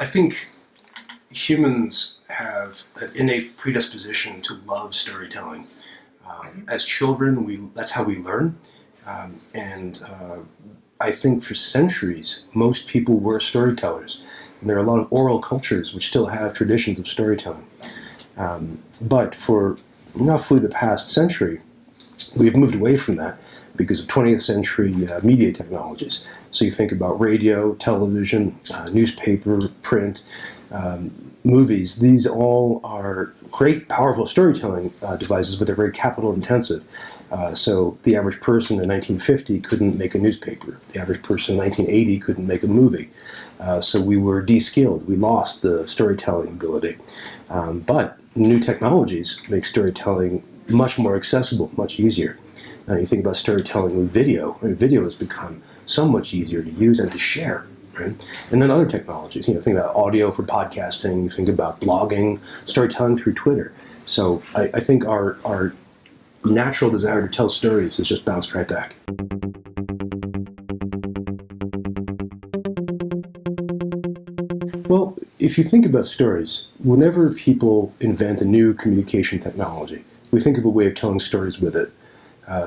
think humans have an innate predisposition to love storytelling. As children, that's how we learn. And I think for centuries, most people were storytellers. And there are a lot of oral cultures which still have traditions of storytelling. But for roughly the past century, we've moved away from that because of 20th century media technologies. So you think about radio, television, newspaper, print, movies. These all are great, powerful storytelling devices, but they're very capital intensive. So the average person in 1950 couldn't make a newspaper. The average person in 1980 couldn't make a movie. So we were de-skilled. We lost the storytelling ability. But new technologies make storytelling much more accessible, much easier. You think about storytelling with video. Video has become so much easier to use and to share. Right? And then other technologies. Think about audio for podcasting. You think about blogging, storytelling through Twitter. So I think our natural desire to tell stories has just bounced right back. Well, if you think about stories, whenever people invent a new communication technology, we think of a way of telling stories with it.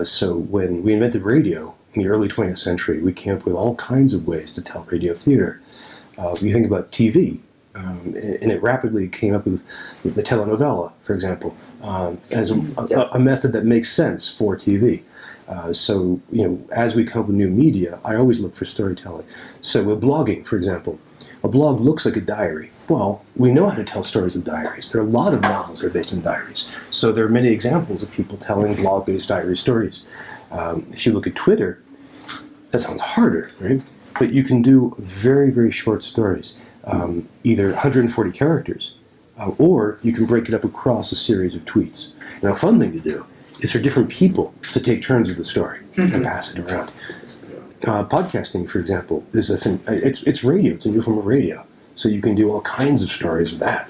So when we invented radio in the early 20th century, we came up with all kinds of ways to tell radio theater. You think about TV, and it rapidly came up with the telenovela, for example, as a method that makes sense for TV. So, as we come up with new media, I always look for storytelling. So with blogging, for example, a blog looks like a diary. Well, we know how to tell stories with diaries. There are a lot of novels that are based on diaries. So there are many examples of people telling blog-based diary stories. If you look at Twitter, that sounds harder, right? But you can do very, very short stories, either 140 characters, or you can break it up across a series of tweets. Now, a fun thing to do is for different people to take turns with the story and pass it around. Podcasting, for example, is it's radio. It's a new form of radio. So you can do all kinds of stories with that.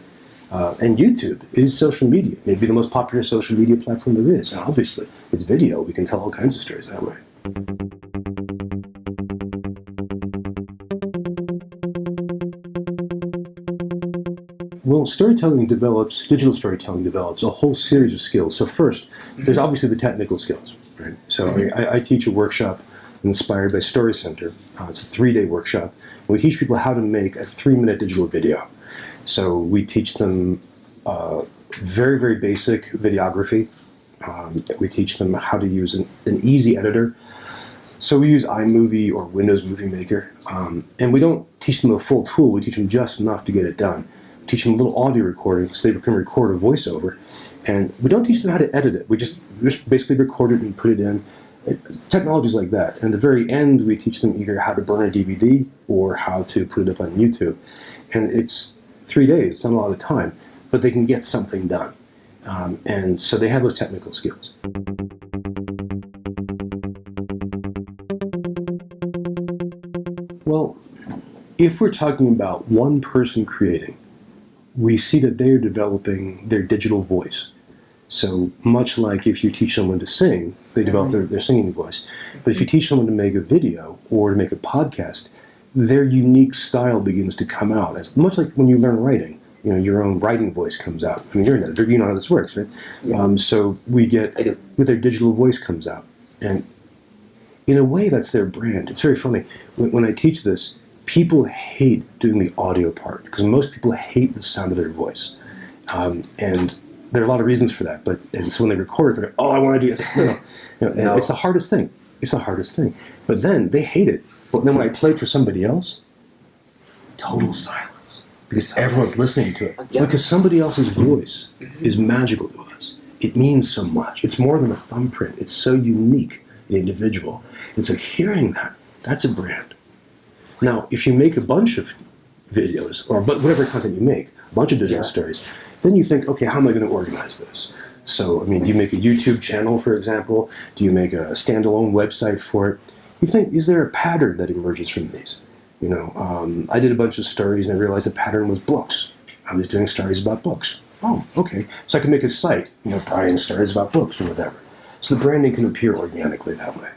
And YouTube is social media, maybe the most popular social media platform there is. And obviously, it's video. We can tell all kinds of stories that way. Well, digital storytelling develops a whole series of skills. So first, there's obviously the technical skills, right? So I teach a workshop inspired by Story Center. It's a 3-day workshop. And we teach people how to make a 3-minute digital video. So we teach them very, very basic videography. We teach them how to use an easy editor. So we use iMovie or Windows Movie Maker. And we don't teach them a full tool. We teach them just enough to get it done. We teach them a little audio recording so they can record a voiceover. And we don't teach them how to edit it. We just basically record it and put it in. Technologies like that. And at the very end, we teach them either how to burn a DVD or how to put it up on YouTube. And it's 3 days. It's not a lot of time, but they can get something done. And so they have those technical skills. Well, if we're talking about one person creating, we see that they're developing their digital voice. So much like if you teach someone to sing, they develop their singing voice. But if you teach someone to make a video or to make a podcast, their unique style begins to come out. As much like when you learn writing, your own writing voice comes out. I mean, you're an editor, you know how this works, right? Yeah. So we get, with their digital voice comes out. And in a way, that's their brand. It's very funny. When I teach this, people hate doing the audio part because most people hate the sound of their voice. And there are a lot of reasons for that, and so when they record it, they're like, "Oh, I want to do it." No. It's the hardest thing. It's the hardest thing. But then they hate it. But then when I play it for somebody else, total silence because everyone's listening to it. Yeah. Because somebody else's voice is magical to us. It means so much. It's more than a thumbprint. It's so unique and individual. And so hearing that, that's a brand. Now, if you make a bunch of videos or whatever content you make, a bunch of digital stories. Then you think, okay, how am I going to organize this? So, do you make a YouTube channel, for example? Do you make a standalone website for it? You think, is there a pattern that emerges from these? I did a bunch of stories and I realized the pattern was books. I was doing stories about books. Oh, okay. So I can make a site, Bryan stories about books or whatever. So the branding can appear organically that way.